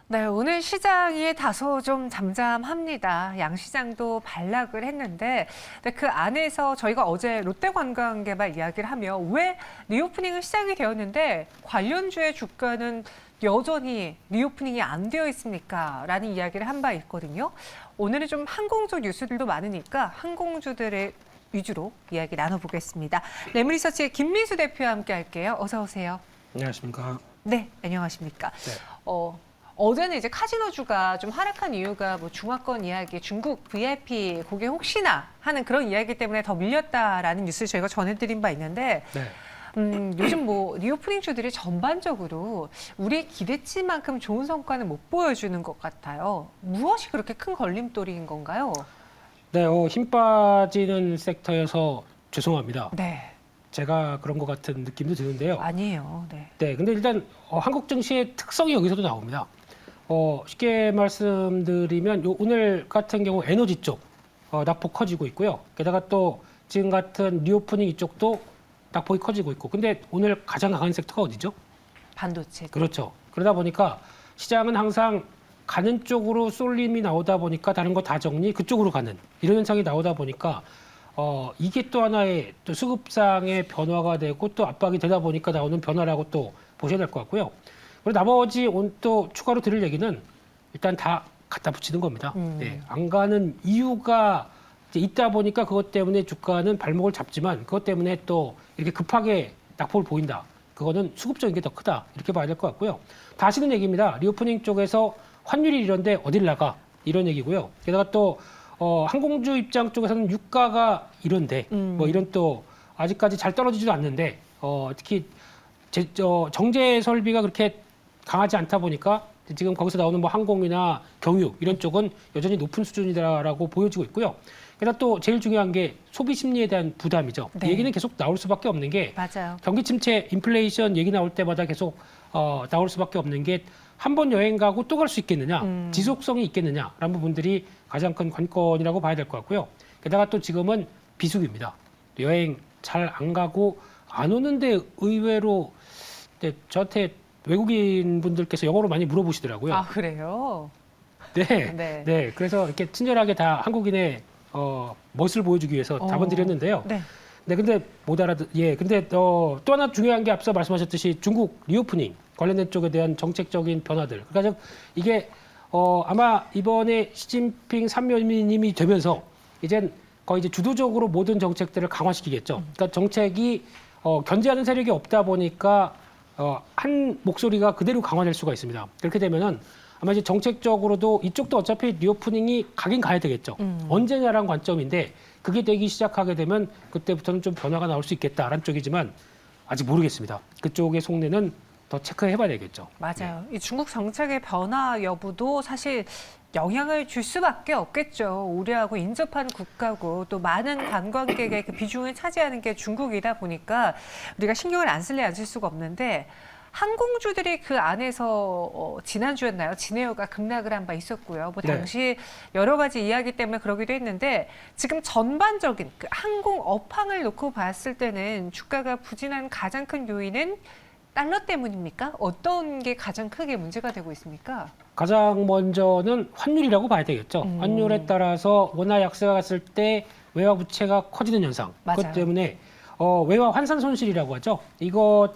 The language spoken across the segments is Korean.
네, 오늘 시장이 다소 좀 잠잠합니다. 양시장도 반락을 했는데 근데 그 안에서 저희가 어제 롯데관광개발 이야기를 하며 왜 리오프닝은 시작이 되었는데 관련주의 주가는 여전히 리오프닝이 안 되어 있습니까? 라는 이야기를 한 바 있거든요. 오늘은 좀 항공주 뉴스들도 많으니까 항공주들의 위주로 이야기 나눠보겠습니다. 레므리서치의 김민수 대표와 함께 할게요. 어서 오세요. 안녕하십니까. 네, 안녕하십니까. 네. 어제는 이제 카지노주가 좀 하락한 이유가 뭐 중화권 이야기, 중국 VIP 그게 혹시나 하는 그런 이야기 때문에 더 밀렸다라는 뉴스를 저희가 전해드린 바 있는데 네. 요즘 뭐 리오프닝주들이 전반적으로 우리 기대치만큼 좋은 성과는 못 보여주는 것 같아요. 무엇이 그렇게 큰 걸림돌인 건가요? 네, 힘 빠지는 섹터여서 죄송합니다. 네, 제가 그런 것 같은 느낌도 드는데요. 아니에요. 네. 네, 근데 일단 한국 증시의 특성이 여기서도 나옵니다. 쉽게 말씀드리면 오늘 같은 경우 에너지 쪽 낙폭 커지고 있고요. 게다가 또 지금 같은 리오프닝 이쪽도 낙폭이 커지고 있고. 근데 오늘 가장 강한 섹터가 어디죠? 반도체. 그렇죠. 그러다 보니까 시장은 항상 가는 쪽으로 쏠림이 나오다 보니까 다른 거 다 정리 그쪽으로 가는 이런 현상이 나오다 보니까 이게 또 하나의 또 수급상의 변화가 되고 또 압박이 되다 보니까 나오는 변화라고 또 보셔야 될 것 같고요. 그리고 나머지 또 추가로 드릴 얘기는 일단 다 갖다 붙이는 겁니다. 네, 안 가는 이유가 이제 있다 보니까 그것 때문에 주가는 발목을 잡지만 그것 때문에 또 이렇게 급하게 낙폭을 보인다. 그거는 수급적인 게 더 크다. 이렇게 봐야 될 것 같고요. 다 아시는 얘기입니다. 리오프닝 쪽에서 환율이 이런데 어딜 나가 이런 얘기고요. 게다가 또 항공주 입장 쪽에서는 유가가 이런데 뭐 이런 또 아직까지 잘 떨어지지도 않는데 특히 정제 설비가 그렇게 강하지 않다 보니까 지금 거기서 나오는 뭐 항공이나 경유 이런 쪽은 여전히 높은 수준이다라고 보여지고 있고요. 게다가 또 제일 중요한 게 소비 심리에 대한 부담이죠. 네. 이 얘기는 계속 나올 수밖에 없는 게 맞아요. 경기 침체, 인플레이션 얘기 나올 때마다 계속 나올 수밖에 없는 게 한 번 여행 가고 또 갈 수 있겠느냐, 지속성이 있겠느냐라는 부분들이 가장 큰 관건이라고 봐야 될 것 같고요. 게다가 또 지금은 비수기입니다. 여행 잘 안 가고 안 오는데 의외로 저한테 외국인 분들께서 영어로 많이 물어보시더라고요. 아, 그래요? 네, 네. 네. 그래서 이렇게 친절하게 다 한국인의 멋을 보여주기 위해서 답은 드렸는데요. 네. 네, 근데 못 예, 근데 또 하나 중요한 게 앞서 말씀하셨듯이 중국 리오프닝 관련된 쪽에 대한 정책적인 변화들. 그러니까 이게 아마 이번에 시진핑 3년임이 되면서 이젠 거의 이제 주도적으로 모든 정책들을 강화시키겠죠. 그러니까 정책이 견제하는 세력이 없다 보니까 한 목소리가 그대로 강화될 수가 있습니다. 그렇게 되면은 아마 이제 정책적으로도 이쪽도 어차피 리오프닝이 가긴 가야 되겠죠. 언제냐라는 관점인데 그게 되기 시작하게 되면 그때부터는 좀 변화가 나올 수 있겠다라는 쪽이지만 아직 모르겠습니다. 그쪽의 속내는 더 체크해봐야 되겠죠. 맞아요. 이 중국 정책의 변화 여부도 사실 영향을 줄 수밖에 없겠죠. 우리하고 인접한 국가고 또 많은 관광객의 그 비중을 차지하는 게 중국이다 보니까 우리가 신경을 안 쓸래 안 쓸 수가 없는데 항공주들이 그 안에서 지난주였나요? 진에어가 급락을 한 바 있었고요. 뭐 당시 여러 가지 이야기 때문에 그러기도 했는데 지금 전반적인 그 항공 업황을 놓고 봤을 때는 주가가 부진한 가장 큰 요인은 달러 때문입니까? 어떤 게 가장 크게 문제가 되고 있습니까? 가장 먼저는 환율이라고 봐야 되겠죠. 환율에 따라서 원화 약세가 갔을 때 외화 부채가 커지는 현상. 맞아요. 그것 때문에 외화 환산 손실이라고 하죠. 이거에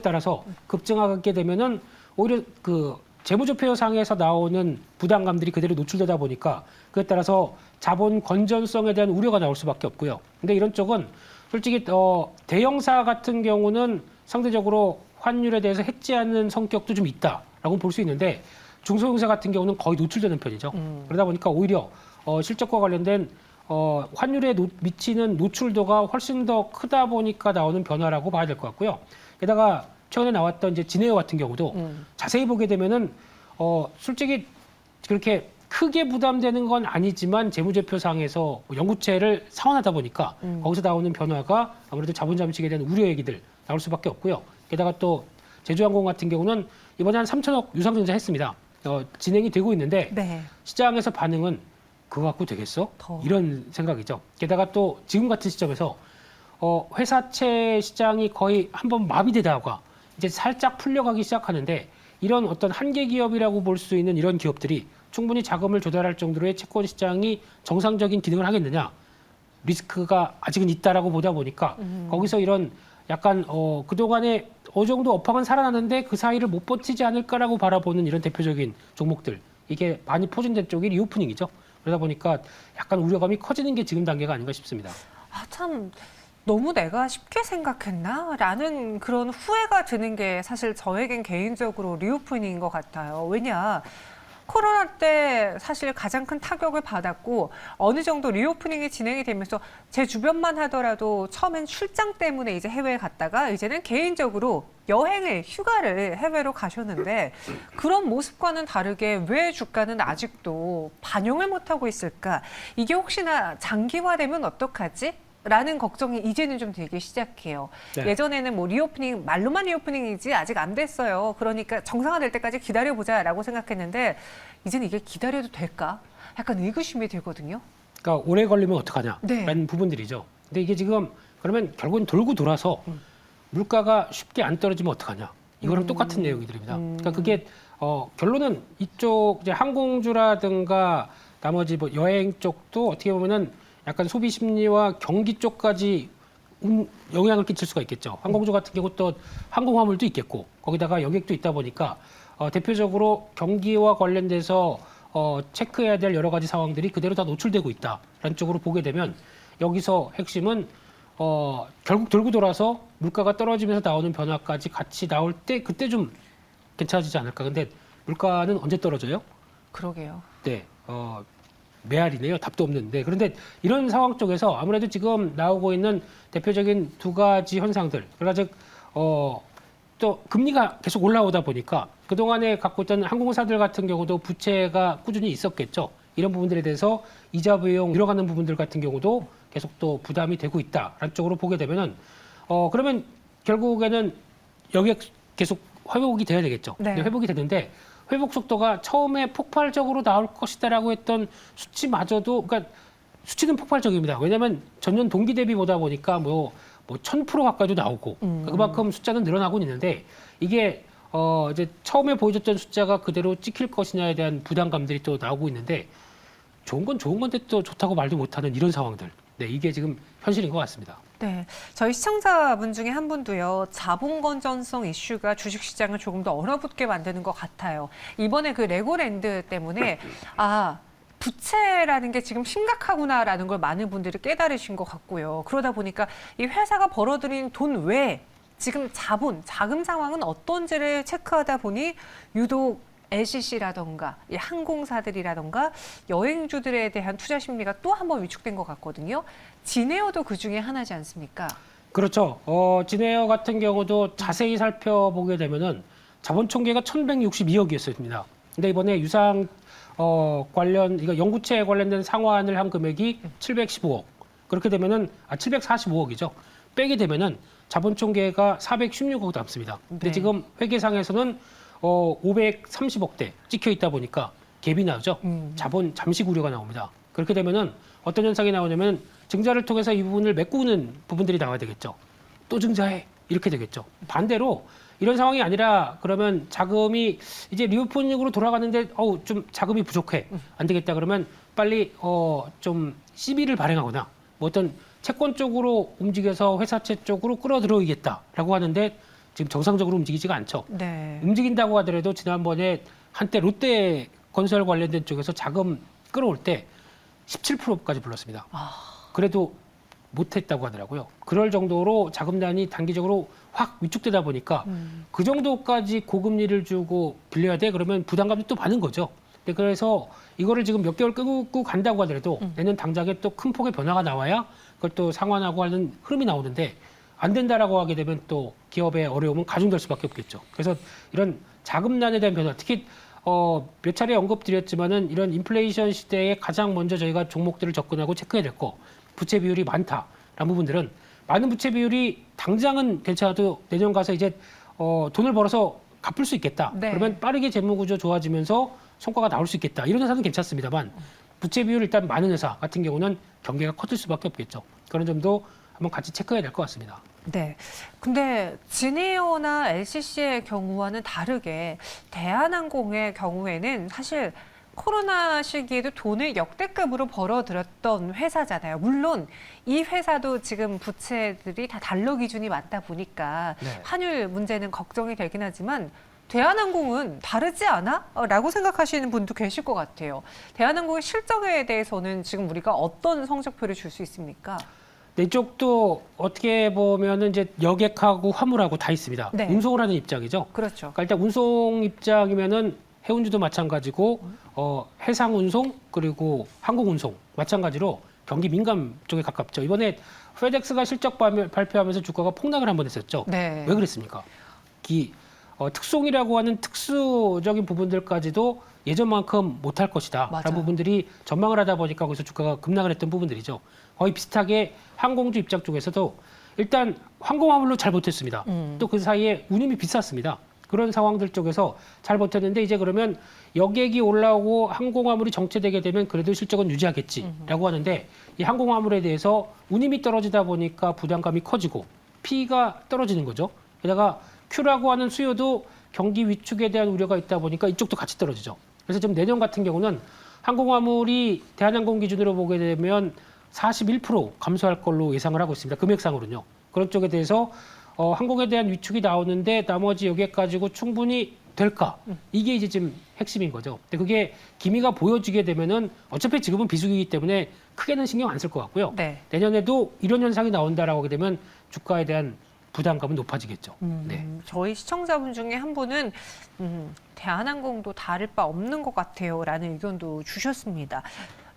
따라서 급증하게 되면은 오히려 그 재무제표상에서 나오는 부담감들이 그대로 노출되다 보니까 그에 따라서 자본 건전성에 대한 우려가 나올 수밖에 없고요. 근데 이런 쪽은 솔직히 대형사 같은 경우는 상대적으로 환율에 대해서 해지하는 성격도 좀 있다라고 볼 수 있는데 중소형사 같은 경우는 거의 노출되는 편이죠. 그러다 보니까 오히려 실적과 관련된 환율에 미치는 노출도가 훨씬 더 크다 보니까 나오는 변화라고 봐야 될 것 같고요. 게다가 최근에 나왔던 이제 진에어 같은 경우도 자세히 보게 되면은 솔직히 그렇게 크게 부담되는 건 아니지만 재무제표상에서 연구체를 상환하다 보니까 거기서 나오는 변화가 아무래도 자본 잠식에 대한 우려 얘기들 나올 수밖에 없고요. 게다가 또 제주항공 같은 경우는 이번에 한 3천억 유상증자 했습니다. 진행이 되고 있는데 네. 시장에서 반응은 그거 갖고 되겠어? 더. 이런 생각이죠. 게다가 또 지금 같은 시점에서 회사채 시장이 거의 한번 마비되다가 이제 살짝 풀려가기 시작하는데 이런 어떤 한계 기업이라고 볼 수 있는 이런 기업들이 충분히 자금을 조달할 정도로의 채권 시장이 정상적인 기능을 하겠느냐? 리스크가 아직은 있다라고 보다 보니까 거기서 이런 약간 그동안에 어느 정도 업황은 살아나는데 그 사이를 못 버티지 않을까라고 바라보는 이런 대표적인 종목들, 이게 많이 포진된 쪽이 리오프닝이죠. 그러다 보니까 약간 우려감이 커지는 게 지금 단계가 아닌가 싶습니다. 아, 참 너무 내가 쉽게 생각했나? 라는 그런 후회가 드는 게 사실 저에겐 개인적으로 리오프닝인 것 같아요. 왜냐? 코로나 때 사실 가장 큰 타격을 받았고 어느 정도 리오프닝이 진행이 되면서 제 주변만 하더라도 처음엔 출장 때문에 이제 해외에 갔다가 이제는 개인적으로 여행을, 휴가를 해외로 가셨는데 그런 모습과는 다르게 왜 주가는 아직도 반영을 못하고 있을까? 이게 혹시나 장기화되면 어떡하지? 라는 걱정이 이제는 좀 들기 시작해요. 네. 예전에는 뭐 리오프닝, 말로만 리오프닝이지 아직 안 됐어요. 그러니까 정상화될 때까지 기다려보자라고 생각했는데 이제는 이게 기다려도 될까? 약간 의구심이 들거든요. 그러니까 오래 걸리면 어떡하냐? 네. 라는 부분들이죠. 근데 이게 지금 그러면 결국은 돌고 돌아서 물가가 쉽게 안 떨어지면 어떡하냐? 이거랑 똑같은 내용들입니다. 그러니까 그게 결론은 이쪽 이제 항공주라든가 나머지 뭐 여행 쪽도 어떻게 보면은 약간 소비 심리와 경기 쪽까지 영향을 끼칠 수가 있겠죠. 항공주 같은 경우 또 항공화물도 있겠고 거기다가 여객도 있다 보니까 대표적으로 경기와 관련돼서 체크해야 될 여러 가지 상황들이 그대로 다 노출되고 있다라는 쪽으로 보게 되면 여기서 핵심은 결국 돌고 돌아서 물가가 떨어지면서 나오는 변화까지 같이 나올 때 그때 좀 괜찮아지지 않을까. 근데 물가는 언제 떨어져요? 그러게요. 네. 메아리네요. 답도 없는데. 그런데 이런 상황 쪽에서 아무래도 지금 나오고 있는 대표적인 두 가지 현상들. 그러니까 즉, 또 금리가 계속 올라오다 보니까 그동안에 갖고 있던 항공사들 같은 경우도 부채가 꾸준히 있었겠죠. 이런 부분들에 대해서 이자 비용 들어가는 부분들 같은 경우도 계속 또 부담이 되고 있다라는 쪽으로 보게 되면은 그러면 결국에는 여기에 계속 회복이 돼야 되겠죠. 네. 근데 회복이 되는데 회복 속도가 처음에 폭발적으로 나올 것이다라고 했던 수치마저도, 그러니까 수치는 폭발적입니다. 왜냐하면 전년 동기 대비 보다 보니까 뭐 1000% 가까이도 나오고 그만큼 숫자는 늘어나고 있는데 이게 이제 처음에 보여줬던 숫자가 그대로 찍힐 것이냐에 대한 부담감들이 또 나오고 있는데 좋은 건 좋은 건데 또 좋다고 말도 못하는 이런 상황들. 네, 이게 지금 현실인 것 같습니다. 네, 저희 시청자분 중에 한 분도요, 자본 건전성 이슈가 주식시장을 조금 더 얼어붙게 만드는 것 같아요. 이번에 그 레고랜드 때문에 부채라는 게 지금 심각하구나라는 걸 많은 분들이 깨달으신 것 같고요. 그러다 보니까 이 회사가 벌어들인 돈 외에 지금 자금 상황은 어떤지를 체크하다 보니 유독 LCC라던가 이 항공사들이라던가 여행주들에 대한 투자 심리가 또 한 번 위축된 것 같거든요. 진에어도 그 중에 하나지 않습니까? 그렇죠. 진에어 같은 경우도 자세히 살펴보게 되면은 자본 총계가 1,162억이었습니다. 근데 이번에 유상 관련 이거 연구체에 관련된 상환을 한 금액이 715억. 그렇게 되면은 745억이죠. 빼게 되면은 자본 총계가 416억 남습니다. 근데 네. 지금 회계상에서는 530억대 찍혀 있다 보니까 갭이 나죠. 자본 잠시 우려가 나옵니다. 그렇게 되면은 어떤 현상이 나오냐면 증자를 통해서 이 부분을 메꾸는 부분들이 나와야 되겠죠. 또 증자해 이렇게 되겠죠. 반대로 이런 상황이 아니라 그러면 자금이 이제 리오프닝으로 돌아가는데 좀 자금이 부족해 안 되겠다 그러면 빨리 좀 CB를 발행하거나 뭐 어떤 채권 쪽으로 움직여서 회사채 쪽으로 끌어들여야겠다라고 하는데 지금 정상적으로 움직이지가 않죠. 네. 움직인다고 하더라도 지난번에 한때 롯데 건설 관련된 쪽에서 자금 끌어올 때 17%까지 불렀습니다. 그래도 못했다고 하더라고요. 그럴 정도로 자금난이 단기적으로 확 위축되다 보니까 그 정도까지 고금리를 주고 빌려야 돼? 그러면 부담감이 또 많은 거죠. 그래서 이거를 지금 몇 개월 끌고 간다고 하더라도 내년 당장에 또 큰 폭의 변화가 나와야 그걸 또 상환하고 하는 흐름이 나오는데 안 된다라고 하게 되면 또 기업의 어려움은 가중될 수밖에 없겠죠. 그래서 이런 자금난에 대한 변화, 특히 몇 차례 언급드렸지만은 이런 인플레이션 시대에 가장 먼저 저희가 종목들을 접근하고 체크해야 될 거, 부채 비율이 많다라는 부분들은 많은 부채 비율이 당장은 괜찮아도 내년 가서 이제 돈을 벌어서 갚을 수 있겠다. 네. 그러면 빠르게 재무구조 좋아지면서 성과가 나올 수 있겠다. 이런 회사는 괜찮습니다만 부채 비율이 일단 많은 회사 같은 경우는 경계가 커질 수밖에 없겠죠. 그런 점도 한번 같이 체크해야 될 것 같습니다. 네. 근데 진에어나 LCC의 경우와는 다르게 대한항공의 경우에는 사실 코로나 시기에도 돈을 역대급으로 벌어들였던 회사잖아요. 물론 이 회사도 지금 부채들이 다 달러 기준이 맞다 보니까 네. 환율 문제는 걱정이 되긴 하지만 대한항공은 다르지 않아? 라고 생각하시는 분도 계실 것 같아요. 대한항공의 실적에 대해서는 지금 우리가 어떤 성적표를 줄 수 있습니까? 네, 이쪽도 어떻게 보면은 이제 여객하고 화물하고 다 있습니다. 네. 운송을 하는 입장이죠. 그렇죠. 그러니까 일단 운송 입장이면은 해운주도 마찬가지고 해상 운송 그리고 항공 운송 마찬가지로 경기 민감 쪽에 가깝죠. 이번에 페덱스가 실적 발표하면서 주가가 폭락을 한번 했었죠. 네. 왜 그랬습니까? 특송이라고 하는 특수적인 부분들까지도 예전만큼 못할 것이다. 맞아요. 라는 부분들이 전망을 하다 보니까 거기서 주가가 급락을 했던 부분들이죠. 거의 비슷하게 항공주 입장 쪽에서도 일단 항공화물로 잘 버텼습니다. 또 그 사이에 운임이 비쌌습니다. 그런 상황들 쪽에서 잘 버텼는데 이제 그러면 여객이 올라오고 항공화물이 정체되게 되면 그래도 실적은 유지하겠지라고 하는데 이 항공화물에 대해서 운임이 떨어지다 보니까 부담감이 커지고 P가 떨어지는 거죠. 게다가 Q라고 하는 수요도 경기 위축에 대한 우려가 있다 보니까 이쪽도 같이 떨어지죠. 그래서 지금 내년 같은 경우는 항공화물이 대한항공 기준으로 보게 되면 41% 감소할 걸로 예상을 하고 있습니다. 금액상으로는요. 그런 쪽에 대해서 항공에 대한 위축이 나오는데 나머지 여기에 가지고 충분히 될까? 이게 이제 지금 핵심인 거죠. 근데 그게 기미가 보여지게 되면은 어차피 지금은 비수기이기 때문에 크게는 신경 안 쓸 것 같고요. 네. 내년에도 이런 현상이 나온다라고 하게 되면 주가에 대한 부담감은 높아지겠죠. 네. 저희 시청자분 중에 한 분은 대한항공도 다를 바 없는 것 같아요 라는 의견도 주셨습니다.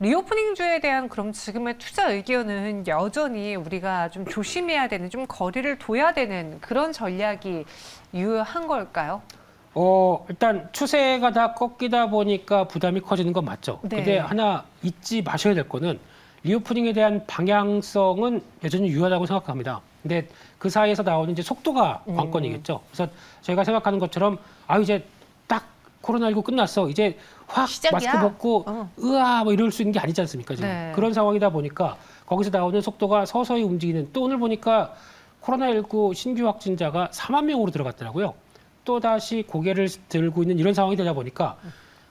리오프닝주에 대한 그럼 지금의 투자 의견은 여전히 우리가 좀 조심해야 되는, 좀 거리를 둬야 되는 그런 전략이 유효한 걸까요? 일단 추세가 다 꺾이다 보니까 부담이 커지는 건 맞죠. 네. 근데 하나 잊지 마셔야 될 거는 리오프닝에 대한 방향성은 여전히 유효하다고 생각합니다. 근데 그 사이에서 나오는 이제 속도가 관건이겠죠. 그래서 저희가 생각하는 것처럼 이제 딱 코로나19 끝났어. 이제 확 시작이야. 마스크 벗고 으아 뭐 이럴 수 있는 게 아니지 않습니까? 지금 네. 그런 상황이다 보니까 거기서 나오는 속도가 서서히 움직이는. 또 오늘 보니까 코로나19 신규 확진자가 4만 명으로 들어갔더라고요. 또 다시 고개를 들고 있는 이런 상황이 되다 보니까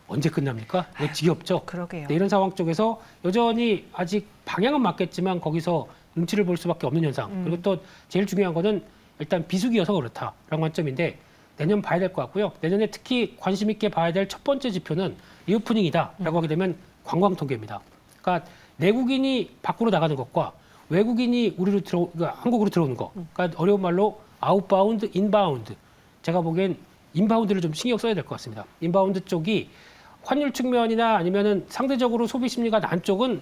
언제 끝납니까? 이거 지겹죠. 그러게요. 네, 이런 상황 쪽에서 여전히 아직 방향은 맞겠지만 거기서 눈치를 볼 수밖에 없는 현상. 그리고 또 제일 중요한 거는 일단 비수기여서 그렇다라는 관점인데 내년 봐야 될 것 같고요. 내년에 특히 관심 있게 봐야 될 첫 번째 지표는 리오프닝이다라고 하게 되면 관광 통계입니다. 그러니까 내국인이 밖으로 나가는 것과 외국인이 그러니까 한국으로 들어오는 거. 그러니까 어려운 말로 아웃바운드, 인바운드. 제가 보기엔 인바운드를 좀 신경 써야 될 것 같습니다. 인바운드 쪽이 환율 측면이나 아니면은 상대적으로 소비 심리가 난 쪽은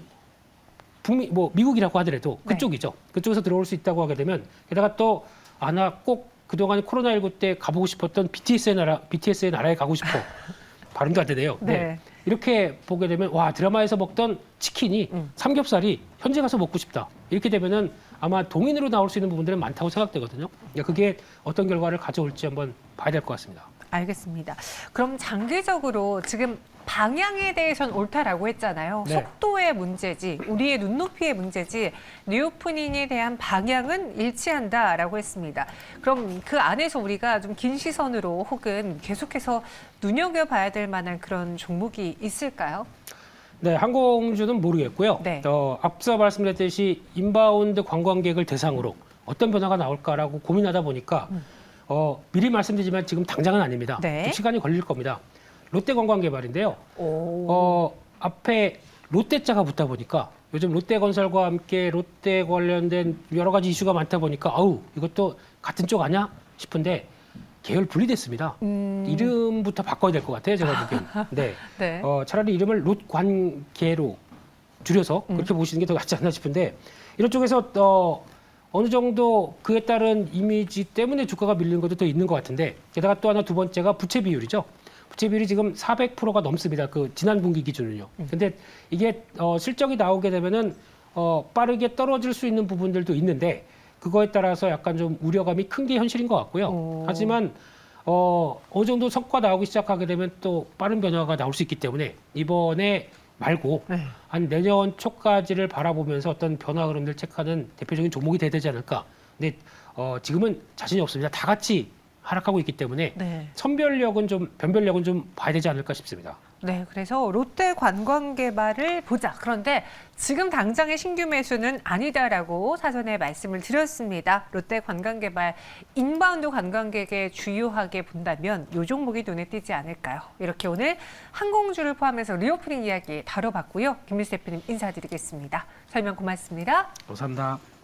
미국이라고 하더라도 네. 그쪽이죠. 그쪽에서 들어올 수 있다고 하게 되면 게다가 또 나 꼭 그동안 코로나19 때 가보고 싶었던 BTS의 나라에 가고 싶어. 발음도 안 되네요. 네. 이렇게 보게 되면 드라마에서 먹던 치킨이 삼겹살이 현재 가서 먹고 싶다. 이렇게 되면은 아마 동인으로 나올 수 있는 부분들은 많다고 생각되거든요. 그러니까 그게 어떤 결과를 가져올지 한번 봐야 될 것 같습니다. 알겠습니다. 그럼 장기적으로 지금 방향에 대해서는 옳다라고 했잖아요. 네. 속도의 문제지, 우리의 눈높이의 문제지, 리오프닝에 대한 방향은 일치한다라고 했습니다. 그럼 그 안에서 우리가 좀 긴 시선으로 혹은 계속해서 눈여겨봐야 될 만한 그런 종목이 있을까요? 네, 항공주는 모르겠고요. 네. 앞서 말씀드렸듯이 인바운드 관광객을 대상으로 어떤 변화가 나올까라고 고민하다 보니까 미리 말씀드리지만 지금 당장은 아닙니다. 네. 좀 시간이 걸릴 겁니다. 롯데관광개발인데요. 앞에 롯데자가 붙다 보니까 요즘 롯데건설과 함께 롯데 관련된 여러 가지 이슈가 많다 보니까 이것도 같은 쪽 아니야 싶은데 계열 분리됐습니다. 이름부터 바꿔야 될 것 같아요. 제가 보기엔. 네. 네. 차라리 이름을 롯관계로 줄여서 그렇게 보시는 게 더 낫지 않나 싶은데 이런 쪽에서 어느 정도 그에 따른 이미지 때문에 주가가 밀리는 것도 더 있는 것 같은데 게다가 또 하나 두 번째가 부채 비율이죠. 부채 비율이 지금 400%가 넘습니다. 그 지난 분기 기준은요. 근데 이게 실적이 나오게 되면은 빠르게 떨어질 수 있는 부분들도 있는데 그거에 따라서 약간 좀 우려감이 큰 게 현실인 것 같고요. 하지만 어느 정도 성과 나오기 시작하게 되면 또 빠른 변화가 나올 수 있기 때문에 이번에 말고 한 내년 초까지를 바라보면서 어떤 변화 흐름들 체크하는 대표적인 종목이 돼야 되지 않을까. 근데 지금은 자신이 없습니다. 다 같이 하락하고 있기 때문에 네. 변별력은 좀 봐야 되지 않을까 싶습니다. 네, 그래서 롯데 관광개발을 보자. 그런데 지금 당장의 신규 매수는 아니다라고 사전에 말씀을 드렸습니다. 롯데 관광개발 인바운드 관광객에 주요하게 본다면 이 종목이 눈에 띄지 않을까요? 이렇게 오늘 항공주를 포함해서 리오프닝 이야기 다뤄봤고요. 김민수 대표님 인사드리겠습니다. 설명 고맙습니다. 감사합니다.